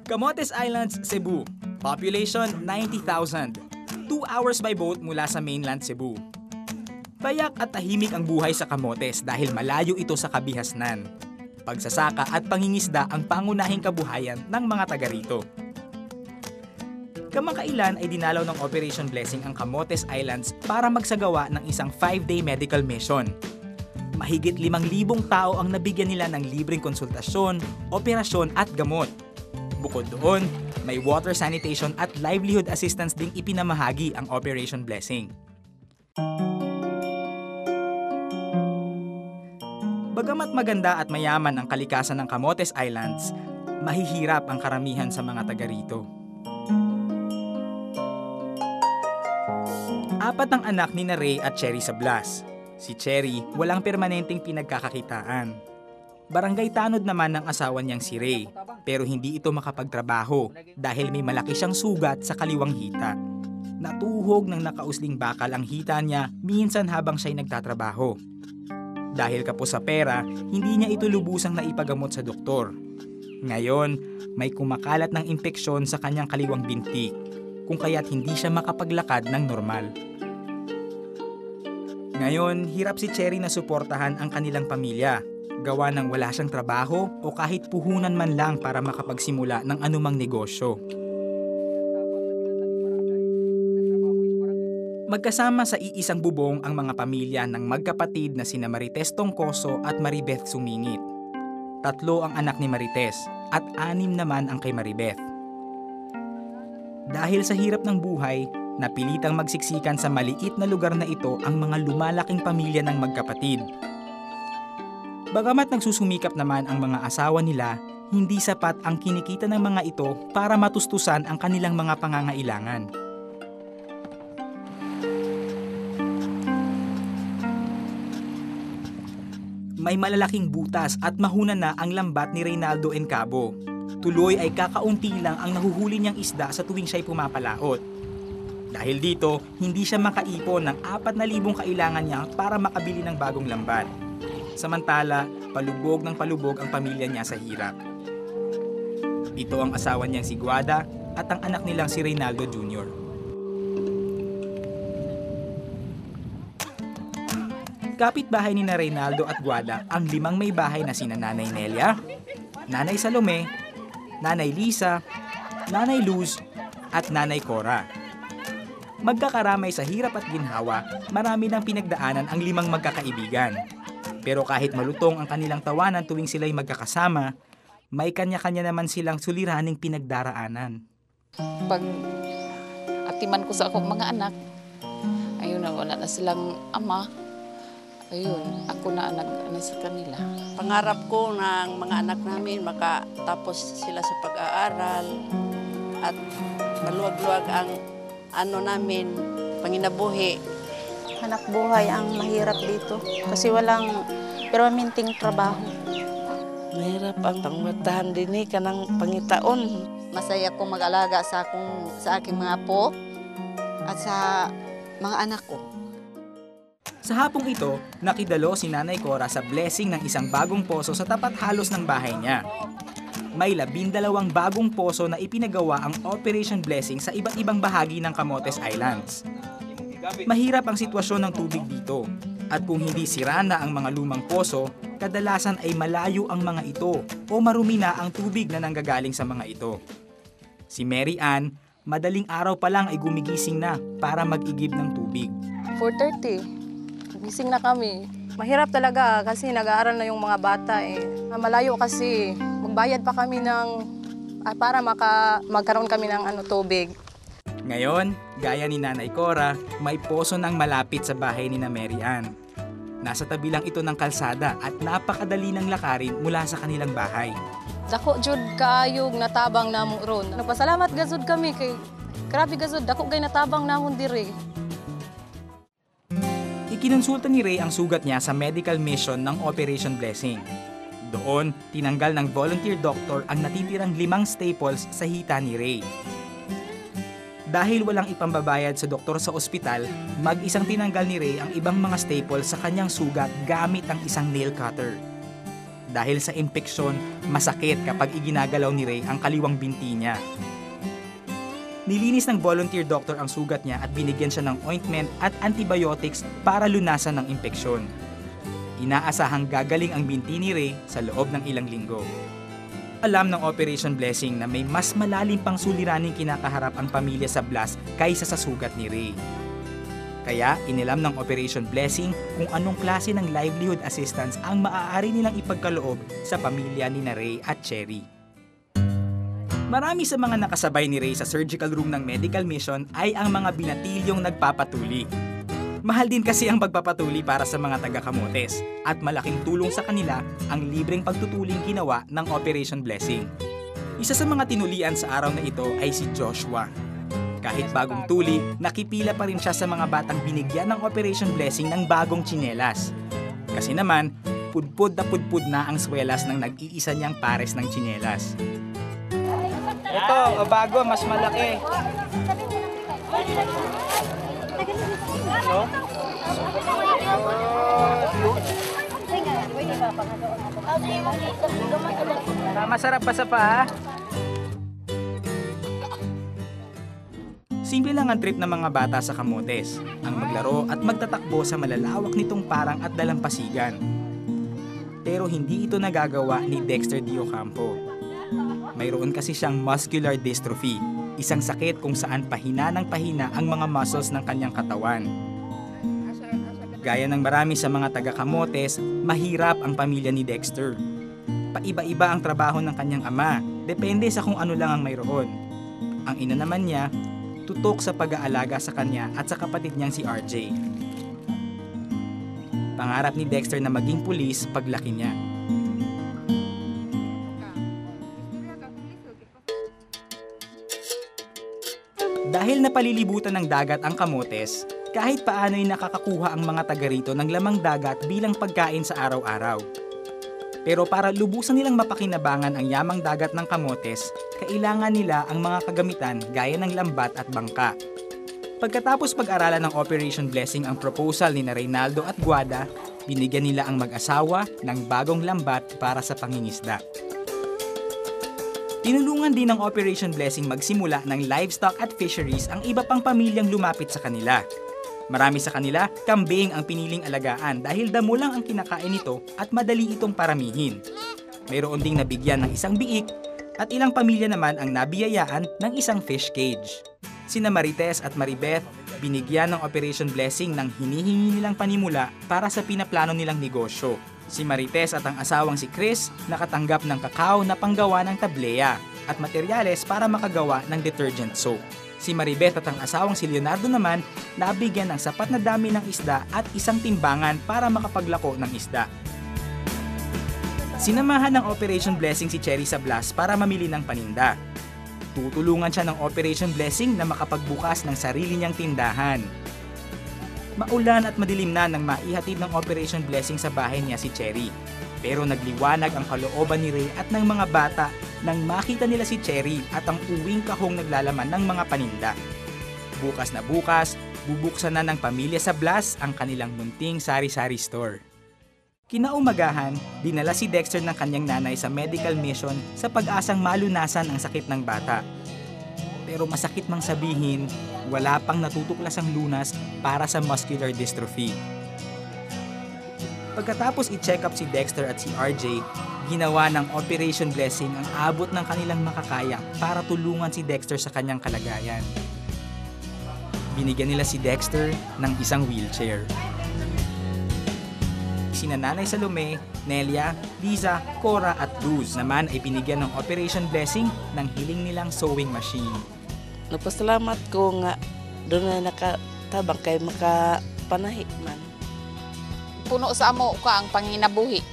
Camotes Islands, Cebu. Population 90,000. 2 hours by boat mula sa mainland Cebu. Payak at tahimik ang buhay sa Camotes dahil malayo ito sa kabihasnan. Pagsasaka at pangingisda ang pangunahing kabuhayan ng mga taga rito. Kamakailan ay dinalaw ng Operation Blessing ang Camotes Islands para magsagawa ng isang 5-day medical mission. Mahigit 5,000 tao ang nabigyan nila ng libreng konsultasyon, operasyon at gamot. Bukod doon, may water sanitation at livelihood assistance ding ipinamahagi ang Operation Blessing. Bagamat maganda at mayaman ang kalikasan ng Camotes Islands, mahihirap ang karamihan sa mga taga rito. 4 ang anak ni Ray at Cherry Sablas. Si Cherry, walang permanenteng pinagkakakitaan. Barangay tanod naman ng asawa niyang si Ray, pero hindi ito makapagtrabaho dahil may malaki siyang sugat sa kaliwang hita. Natuhog ng nakausling bakal ang hita niya minsan habang siya'y nagtatrabaho. Dahil kapos sa pera, hindi niya ito lubusang naipagamot sa doktor. Ngayon, may kumakalat ng impeksyon sa kanyang kaliwang binti, kung kaya't hindi siya makapaglakad ng normal. Ngayon, hirap si Cherry na suportahan ang kanilang pamilya, gawa ng wala siyang trabaho o kahit puhunan man lang para makapagsimula ng anumang negosyo. Magkasama sa iisang bubong ang mga pamilya ng magkapatid na sina Marites Tongcoso at Maribeth Sumingit. 3 ang anak ni Marites at 6 naman ang kay Maribeth. Dahil sa hirap ng buhay, napilitang magsiksikan sa maliit na lugar na ito ang mga lumalaking pamilya ng magkapatid. Bagamat nagsusumikap naman ang mga asawa nila, hindi sapat ang kinikita ng mga ito para matustusan ang kanilang mga pangangailangan. May malalaking butas at mahuna na ang lambat ni Reynaldo Encabo. Tuloy ay kakaunti lang ang nahuhuli niyang isda sa tuwing siya'y pumapalaot. Dahil dito, hindi siya makaipon ng 4,000 kailangan niya para makabili ng bagong lambat. Samantala, palubog ng palubog ang pamilya niya sa hirap. Ito ang asawa niyang si Guada at ang anak nilang si Reynaldo Jr. Kapitbahay ni na Reynaldo at Guada ang 5 may bahay na sina Nanay Nelia, Nanay Salome, Nanay Lisa, Nanay Luz at Nanay Cora. Magkakaramay sa hirap at ginhawa, marami ng pinagdaanan ang 5 magkakaibigan. Pero kahit malutong ang kanilang tawanan tuwing sila'y magkakasama, may kanya-kanya naman silang suliraning pinagdaraanan. Pag atiman ko sa akong mga anak, ayun na, wala na silang ama. Ayun, ako na nag-ano sa kanila. Pangarap ko ng mga anak namin makatapos sila sa pag-aaral at maluwag-luwag ang namin, panginabuhi. Hanap buhay ang mahirap dito kasi walang permanenteng trabaho. Mahirap ang pangmatahan din ka ng pangitaon. Masaya ko mag-alaga sa aking mga apo at sa mga anak ko. Sa hapong ito, nakidalo si Nanay Cora sa blessing ng isang bagong poso sa tapat halos ng bahay niya. May 12 bagong poso na ipinagawa ang Operation Blessing sa iba't ibang bahagi ng Camotes Islands. Mahirap ang sitwasyon ng tubig dito, at kung hindi sira na ang mga lumang poso, kadalasan ay malayo ang mga ito o marumi na ang tubig na nanggagaling sa mga ito. Si Mary Ann, madaling araw pa lang ay gumigising na para mag-igib ng tubig. 4:30. Gising na kami. Mahirap talaga kasi nag-aaral na yung mga bata eh. Malayo kasi magbayad pa kami para magkaroon kami ng tubig. Ngayon, gaya ni Nanay Cora, may poso nang malapit sa bahay ni na Mary Ann. Nasa tabi lang ito ng kalsada at napakadali ng lakarin mula sa kanilang bahay. Dako jud kaayog natabang namo ron. Nagpasalamat gazud kami kay grabe gazud dako gay natabang namon diri. Ikinonsulta ni Ray ang sugat niya sa medical mission ng Operation Blessing. Doon, tinanggal ng volunteer doctor ang natitirang 5 staples sa hita ni Ray. Dahil walang ipambabayad sa doktor sa ospital, mag-isang tinanggal ni Ray ang ibang mga staples sa kanyang sugat gamit ang isang nail cutter. dahil sa impeksyon, masakit kapag iginagalaw ni Ray ang kaliwang binti niya. Nilinis ng volunteer doctor ang sugat niya at binigyan siya ng ointment at antibiotics para lunasan ng impeksyon. Inaasahang gagaling ang binti ni Ray sa loob ng ilang linggo. Alam ng Operation Blessing na may mas malalim pang suliraning kinakaharap ang pamilya sa Blas kaysa sa sugat ni Ray. Kaya inilam ng Operation Blessing kung anong klase ng livelihood assistance ang maaari nilang ipagkaloob sa pamilya ni Ray at Cherry. Marami sa mga nakasabay ni Ray sa surgical room ng medical mission ay ang mga binatilyong nagpapatuli. Mahal din kasi ang pagpapatuli para sa mga taga-Camotes at malaking tulong sa kanila ang libreng pagtutuling ginawa ng Operation Blessing. Isa sa mga tinulian sa araw na ito ay si Joshua. Kahit bagong tuli, nakipila pa rin siya sa mga batang binigyan ng Operation Blessing ng bagong tsinelas. Kasi naman, pudpud na ang swelas ng nag-iisa niyang pares ng tsinelas. Ito, bago, mas malaki. No? Masarap pa sa paa. Simple lang ang trip ng mga bata sa Camotes, ang maglaro at magtatakbo sa malalawak nitong parang at dalampasigan. Pero hindi ito nagagawa ni Dexter D. Ocampo. Mayroon kasi siyang muscular dystrophy, isang sakit kung saan pahina ng pahina ang mga muscles ng kanyang katawan. Gaya ng marami sa mga taga-Camotes, mahirap ang pamilya ni Dexter. Paiba-iba ang trabaho ng kanyang ama, depende sa kung ano lang ang mayroon. Ang ina naman niya, tutok sa pag-aalaga sa kanya at sa kapatid niyang si RJ. Pangarap ni Dexter na maging pulis paglaki niya. Dahil napalilibutan ng dagat ang Camotes, kahit paano ay nakakakuha ang mga taga rito ng lamang dagat bilang pagkain sa araw-araw. Pero para lubusan nilang mapakinabangan ang yamang dagat ng Camotes, kailangan nila ang mga kagamitan gaya ng lambat at bangka. Pagkatapos pag-aralan ng Operation Blessing ang proposal ni Reynaldo at Guada, binigyan nila ang mag-asawa ng bagong lambat para sa pangingisda. Tinulungan din ng Operation Blessing magsimula ng livestock at fisheries ang iba pang pamilyang lumapit sa kanila. Marami sa kanila, kambing ang piniling alagaan dahil damo lang ang kinakain nito at madali itong paramihin. Mayroon ding nabigyan ng isang biik at ilang pamilya naman ang nabiyayaan ng isang fish cage. Sina Marites at Maribeth, binigyan ng Operation Blessing ng hinihingi nilang panimula para sa pinaplano nilang negosyo. Si Marites at ang asawang si Chris nakatanggap ng kakao na panggawa ng tableya at materyales para makagawa ng detergent soap. Si Maribeth at ang asawang si Leonardo naman nabigyan ng sapat na dami ng isda at isang timbangan para makapaglako ng isda. Sinamahan ng Operation Blessing si Cherry sa Blas para mamili ng paninda. Tutulungan siya ng Operation Blessing na makapagbukas ng sarili niyang tindahan. Maulan at madilim na nang maihatid ng Operation Blessing sa bahay niya si Cherry. Pero nagliwanag ang kalooban ni Ray at ng mga bata nang makita nila si Cherry at ang uwing kahong naglalaman ng mga paninda. Bukas na bukas, bubuksan na ng pamilya sa Blas ang kanilang munting sari-sari store. Kinaumagahan, dinala si Dexter ng kanyang nanay sa medical mission sa pag-asang malunasan ang sakit ng bata. Pero masakit mang sabihin, wala pang natutuklas ang lunas para sa muscular dystrophy. Pagkatapos i-check up si Dexter at si RJ, ginawa ng Operation Blessing ang abot ng kanilang makakaya para tulungan si Dexter sa kanyang kalagayan. Binigyan nila si Dexter ng isang wheelchair. Sina Nanay Salome, Nelia, Liza, Cora at Luz naman ay binigyan ng Operation Blessing ng hiling nilang sewing machine. Napasalamat ko nga doon na nakatabang kay makapanahi man. Puno sa amo ka ang panginabuhi.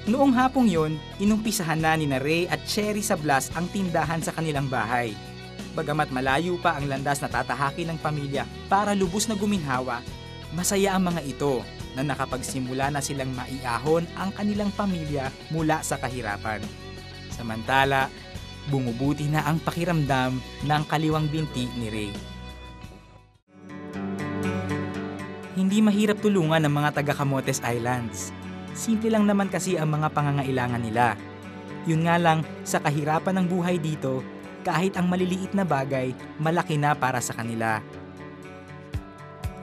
Noong hapong yon, inumpisahan na ni Ray at Cherry sa Blas ang tindahan sa kanilang bahay. Bagamat malayo pa ang landas na tatahakin ng pamilya para lubos na guminhawa, masaya ang mga ito na nakapagsimula na silang maiahon ang kanilang pamilya mula sa kahirapan. Samantala, bumubuti na ang pakiramdam ng kaliwang binti ni Ray. Hindi mahirap tulungan ng mga taga Camotes Islands. Simple lang naman kasi ang mga pangangailangan nila. Yun nga lang, sa kahirapan ng buhay dito, kahit ang maliliit na bagay, malaki na para sa kanila.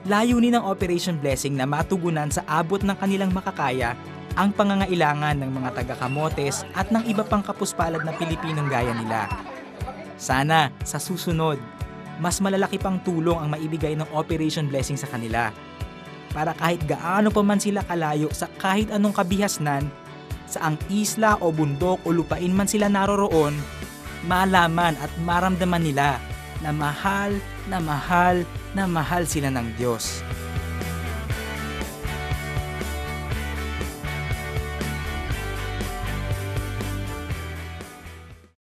Layunin ng Operation Blessing na matugunan sa abot ng kanilang makakaya ang pangangailangan ng mga taga-Camotes at ng iba pang kapuspalad na Pilipinong gaya nila. Sana, sa susunod, mas malalaki pang tulong ang maibigay ng Operation Blessing sa kanila. Para kahit gaano pa man sila kalayo sa kahit anong kabihasnan, saang isla o bundok o lupain man sila naroroon, malaman at maramdaman nila na mahal, na mahal, na mahal sila ng Diyos.